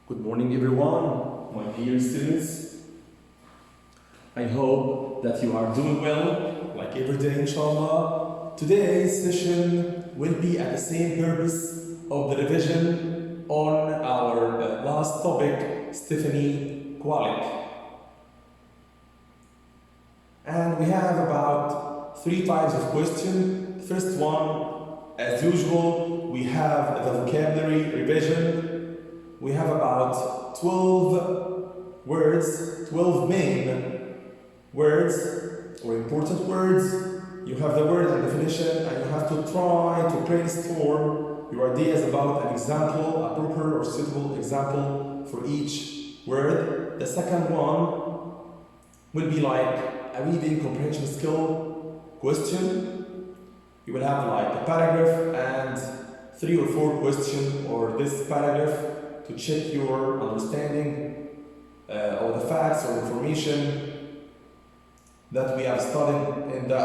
Good morning everyone, my dear students. I hope that you are doing well, like every day inshallah. Today's session will be at the same purpose of the revision on our last topic, Stephanie Kwolek. And we have about 3 types of question. First one, as usual, we have the vocabulary revision. We have about 12 words, 12 main words or important words. You have the word and definition, and you have to try to brainstorm your ideas about an example, a proper or suitable example for each word. The second one will be like a reading comprehension skill question. You will have like a paragraph and 3 or 4 questions or this paragraph to check your understanding of the facts or information that we have studied in the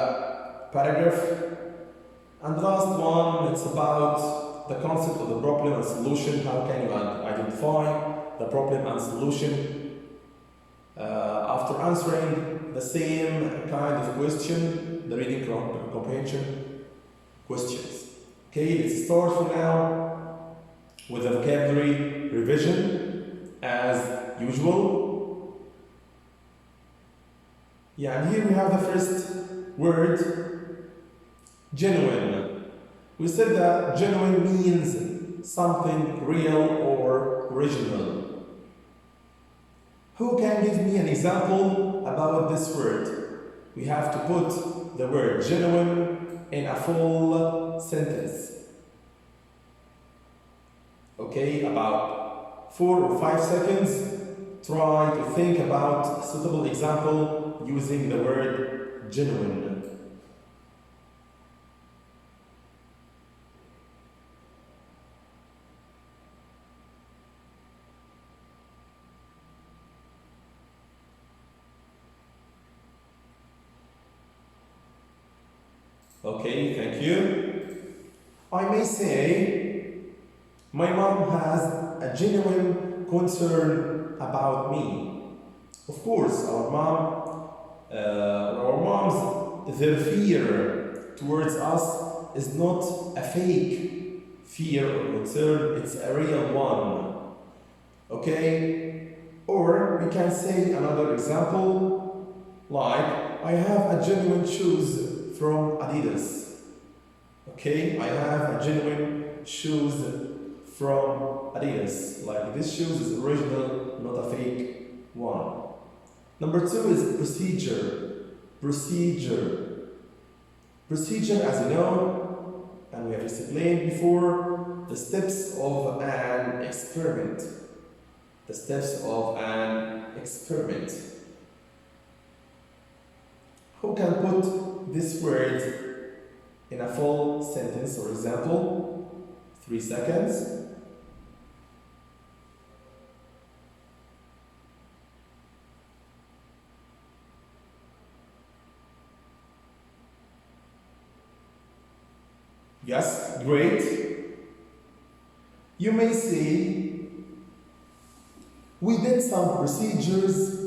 paragraph. And the last one, it's about the concept of the problem and solution. How can you identify the problem and solution after answering the same kind of question, the reading comprehension questions. Okay, let's start for now with the vocabulary revision as usual. Yeah, and here we have the first word, genuine. We said that genuine means something real or original. Who can give me an example about this word? We have to put the word genuine in a full sentence. Okay, about 4 or 5 seconds. Try to think about a suitable example using the word genuine. Okay, thank you. I may say, my mom has a genuine concern about me. Of course, our moms, their fear towards us is not a fake fear or concern, it's a real one. Okay? Or we can say another example, like, I have a genuine shoes from Adidas. Okay? I have a genuine shoes from Adidas. Like, this shoes is original, not a fake one. Number 2 is procedure. Procedure, as you know, and we have explained before, the steps of an experiment. The steps of an experiment. Who can put this word in a full sentence or example? 3 seconds. Yes, great. You may say, we did some procedures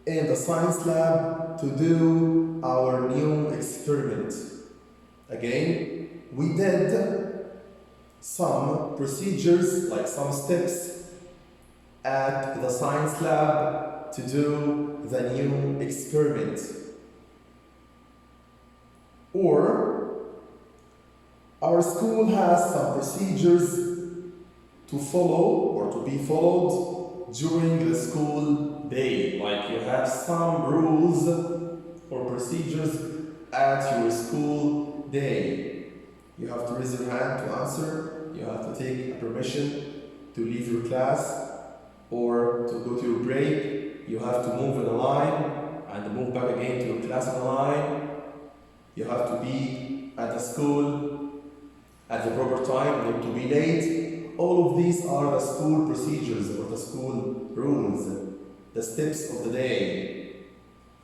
in the science lab to do our new experiment. Again, we did some procedures, like some steps, at the science lab to do the new experiment. Or, our school has some procedures to follow or to be followed during the school day. Like, you have some rules or procedures at your school day. You have to raise your hand to answer. You have to take a permission to leave your class or to go to your break. You have to move in a line and move back again to your class in a line. You have to be at the school at the proper time, not to be late. All of these are the school procedures or the school rules, the steps of the day.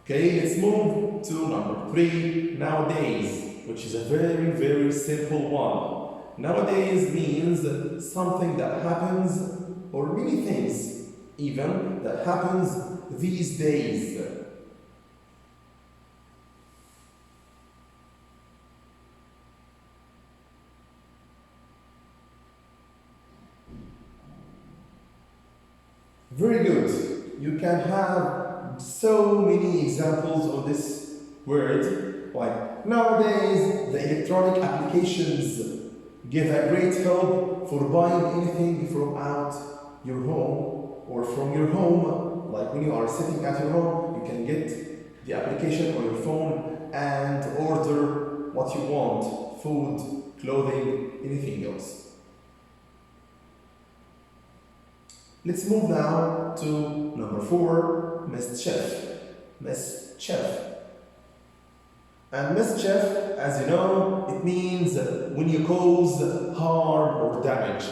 Okay, let's move to number 3, nowadays, which is a very, very simple one. Nowadays means something that happens or many things even that happens these days. Very good. You can have so many examples of this word. Like nowadays, the electronic applications give a great help for buying anything from out your home or from your home. Like when you are sitting at your home, you can get the application on your phone and order what you want: food, clothing, anything else. Let's move now to number 4, mischief. Mischief. And mischief, as you know, it means when you cause harm or damage.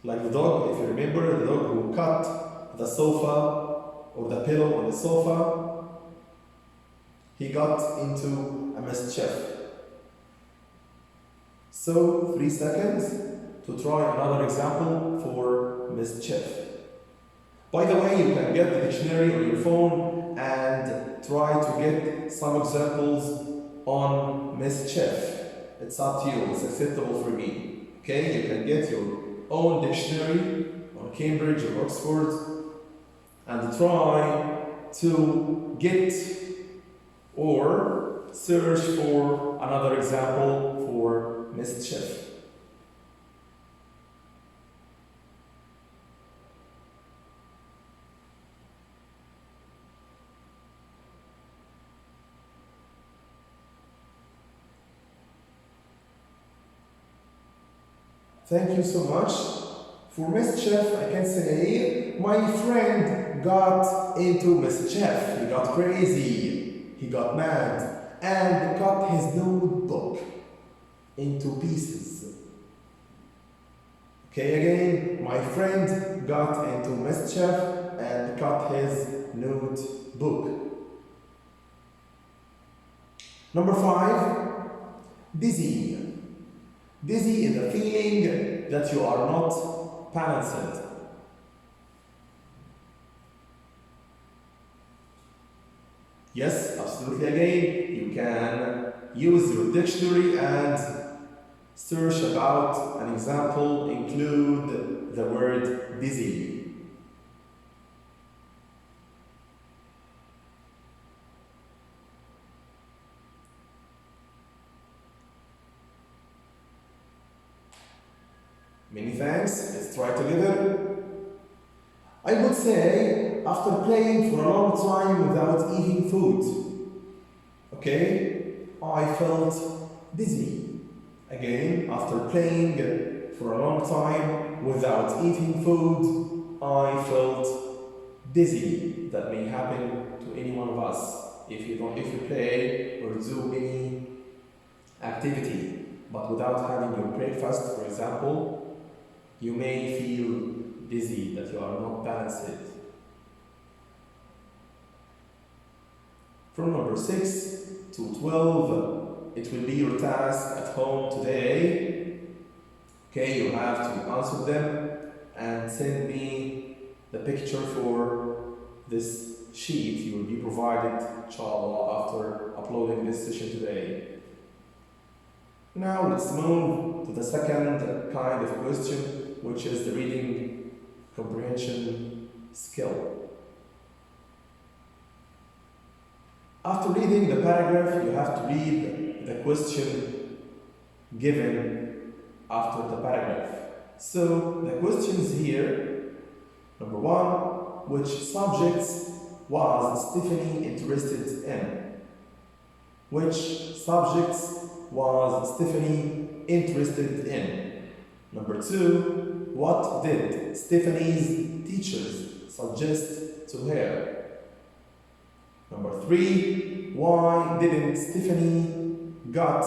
Like the dog, if you remember, the dog who cut the sofa or the pillow on the sofa, he got into a mischief. So, 3 seconds to try another example for mischief. By the way, you can get the dictionary on your phone and try to get some examples on mischief. It's up to you, it's acceptable for me. Okay, you can get your own dictionary on Cambridge or Oxford and try to get or search for another example for mischief. Thank you so much. For mischief, I can say, my friend got into mischief. He got crazy. He got mad and cut his notebook into pieces. Okay, again, my friend got into mischief and cut his notebook. Number 5, dizzy. Dizzy is the feeling that you are not balanced. Yes, absolutely. Again, you can use your dictionary and search about an example, include the word dizzy. Many thanks. Let's try together. I would say after playing for a long time without eating food, okay, I felt dizzy. Again, after playing for a long time without eating food, I felt dizzy. That may happen to any one of us if you play or do any activity, but without having your breakfast, for example, you may feel dizzy, that you are not balanced. From number 6 to 12, it will be your task at home today. Okay, you have to answer them and send me the picture for this sheet. You will be provided, inshallah, after uploading this session today. Now let's move to the second kind of question, which is the reading comprehension skill. After reading the paragraph, you have to read the question given after the paragraph. So the questions here, number 1, which subjects was Stephanie interested in? Which subjects was Stephanie interested in? Number 2, what did Stephanie's teachers suggest to her? Number 3, why didn't Stephanie got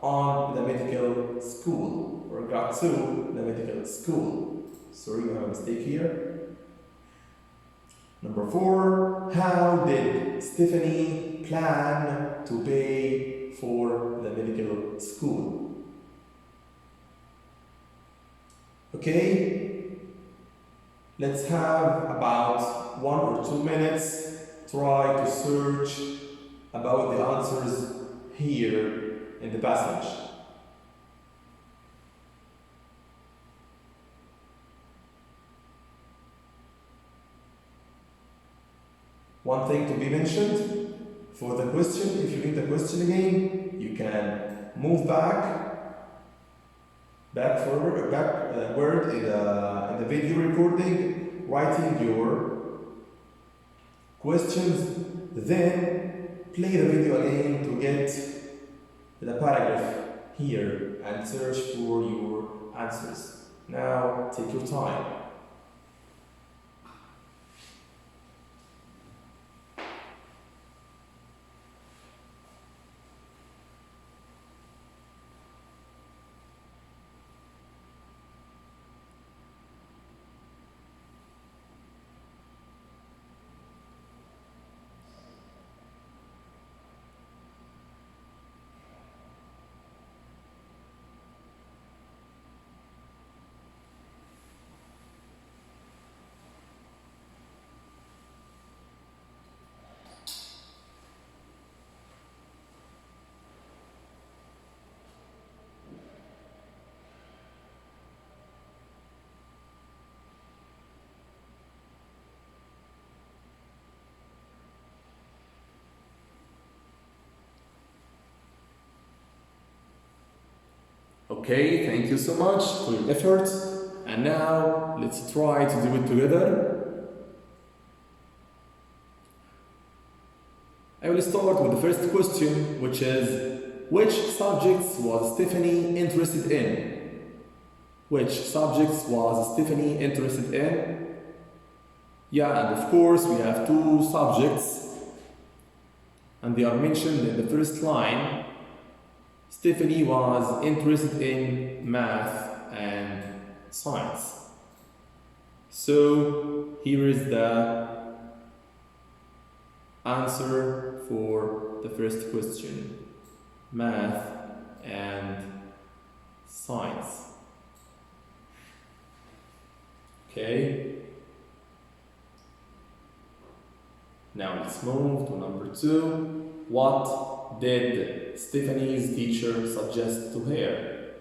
on the medical school or got to the medical school? Sorry, we have a mistake here. Number 4, how did Stephanie plan to pay for the medical school? Okay? Let's have about 1 or 2 minutes. Try to search about the answers here in the passage. One thing to be mentioned for the question, if you read the question again, you can move backward in the video recording, writing your questions, then play the video again to get the paragraph here and search for your answers. Now take your time. Okay, thank you so much for your efforts. And now let's try to do it together. I will start with the first question, which is, which subjects was Stephanie interested in? Which subjects was Stephanie interested in? Yeah, and of course we have two subjects, and they are mentioned in the first line. Stephanie was interested in math and science. So here is the answer for the first question: math and science. Okay. Now let's move to number 2. What did Stephanie's teacher suggest to her?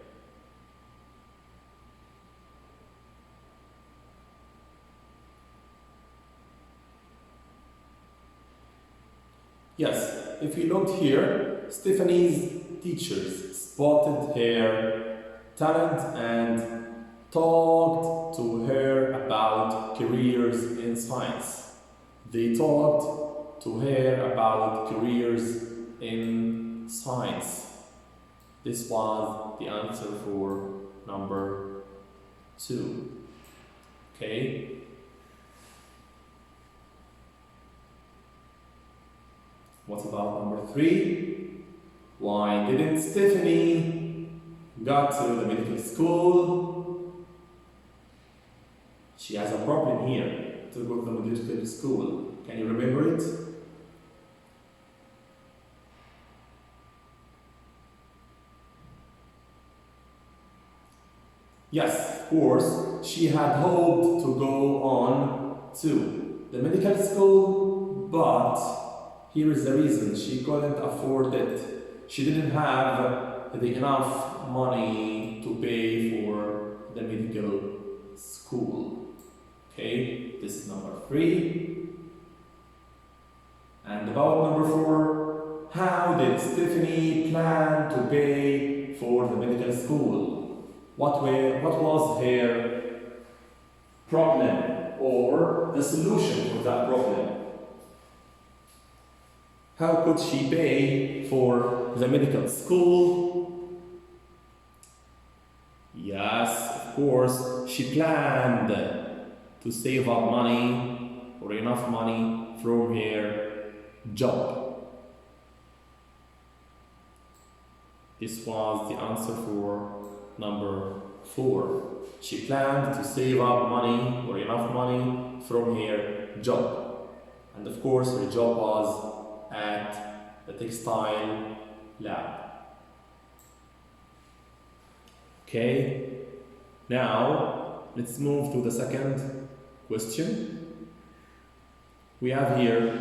Yes, if we look here, Stephanie's teachers spotted her talent and talked to her about careers in science. They talked to her about careers in science. This was the answer for number 2. Okay. What about number 3? Why didn't Stephanie got to the medical school? She has a problem here to go to the medical school. Can you remember it? Yes, of course. She had hoped to go on to the medical school, but here is the reason: she couldn't afford it. She didn't have enough money to pay for the medical school. Okay, this is number 3. And about number 4, how did Stephanie plan to pay for the medical school? What was her problem or the solution for that problem? How could she pay for the medical school? Yes, of course, she planned to save up money or enough money from her job. This was the answer for number 4. She planned to save up money or enough money from her job. And of course, her job was at the textile lab. Okay? Now, let's move to the second question. We have here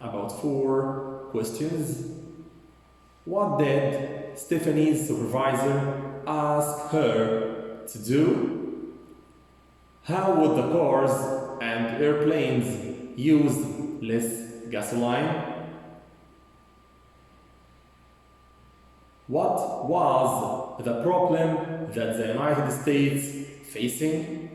about 4 questions. What did Stephanie's supervisor ask her to do? How would the cars and airplanes use less gasoline? What was the problem that the United States facing?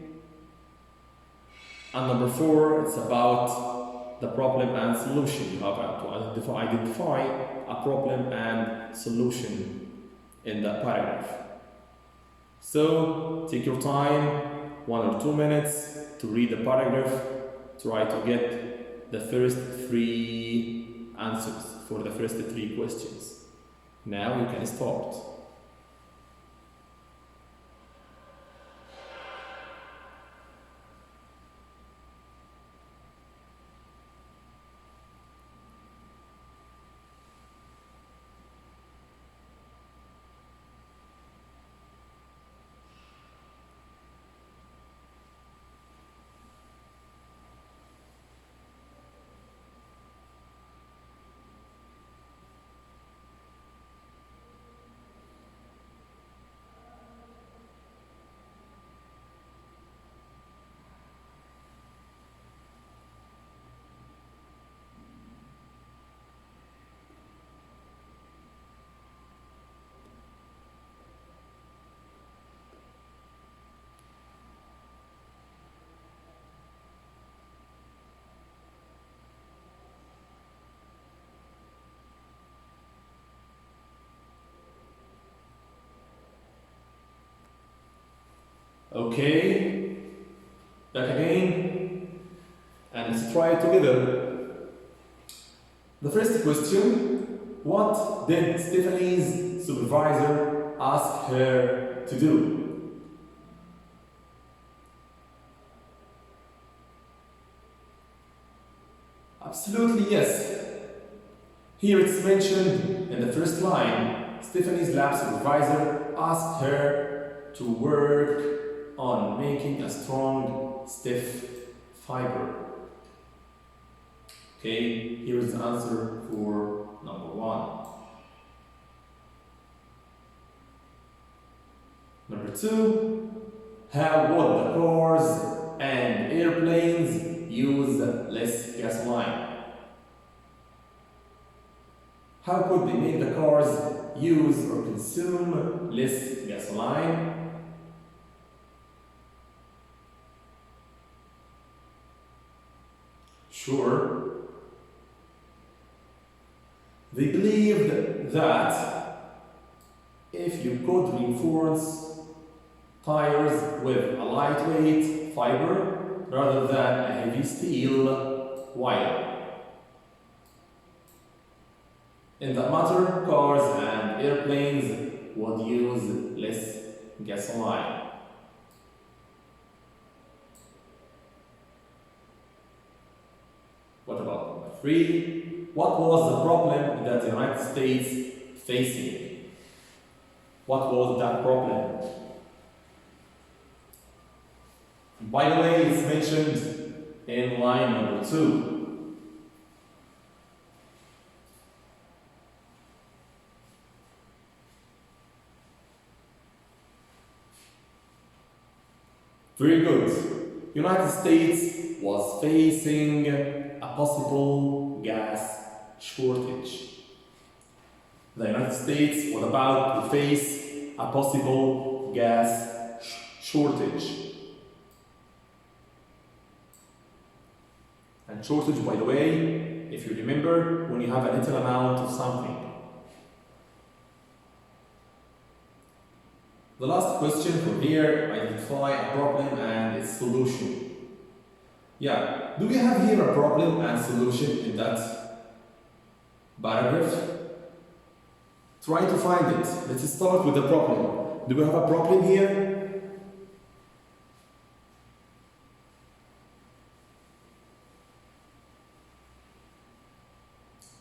And number 4, it's about the problem and solution. You have to identify a problem and solution in that paragraph. So take your time, 1 or 2 minutes to read the paragraph. Try to get the first 3 answers for the first 3 questions. Now you can start. Okay, back again, and let's try it together. The first question, what did Stephanie's supervisor ask her to do? Absolutely yes. Here it's mentioned in the first line, Stephanie's lab supervisor asked her to work on making a strong, stiff fiber. Okay, here's the answer for number 1. Number 2, how would the cars and airplanes use less gasoline? How could they make the cars use or consume less gasoline? Sure. They believed that if you could reinforce tires with a lightweight fiber rather than a heavy steel wire, in that matter, cars and airplanes would use less gasoline. What about number 3? What was the problem that the United States facing? What was that problem? By the way, it's mentioned in line number 2. Very good. United States was facing a possible gas shortage. The United States was about to face a possible gas shortage. And shortage, by the way, if you remember, when you have a little amount of something. The last question from here, identify a problem and its solution. Yeah, do we have here a problem and solution in that paragraph? Try to find it. Let's start with the problem. Do we have a problem here?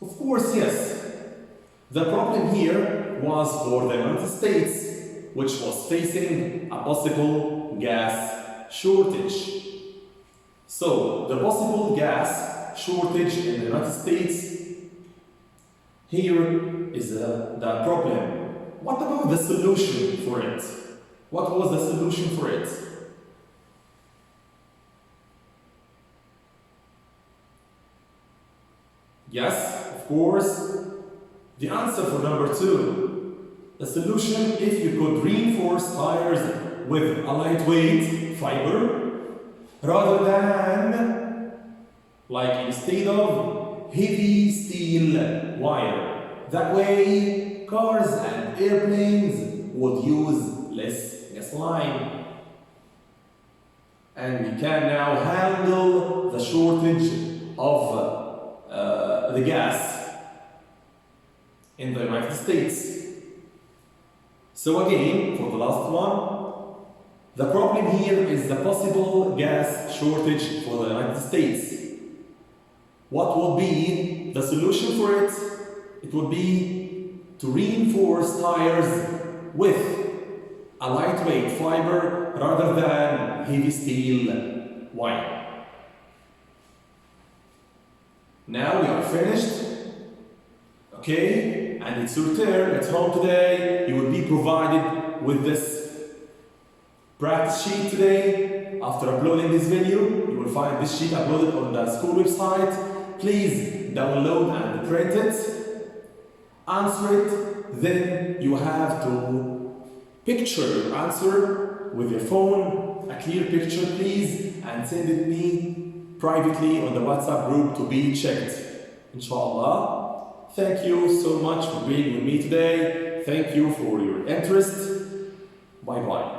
Of course, yes. The problem here was for the United States which was facing a possible gas shortage. So, the possible gas shortage in the United States, here is the problem. What about the solution for it? What was the solution for it? Yes, of course. The answer for number 2. The solution, if you could reinforce tires with a lightweight fiber rather than, like instead of heavy steel wire. That way, cars and airplanes would use less gasoline. And we can now handle the shortage of the gas in the United States. So again, for the last one, the problem here is the possible gas shortage for the United States. What would be the solution for it? It would be to reinforce tires with a lightweight fiber rather than heavy steel wire. Now we are finished. Okay, and it's your turn at home today. You will be provided with this practice sheet today. After uploading this video, you will find this sheet uploaded on the school website. Please download and print it, answer it, then you have to picture your answer with your phone, a clear picture please, and send it me privately on the WhatsApp group to be checked, inshallah. Thank you so much for being with me today. Thank you for your interest. Bye bye.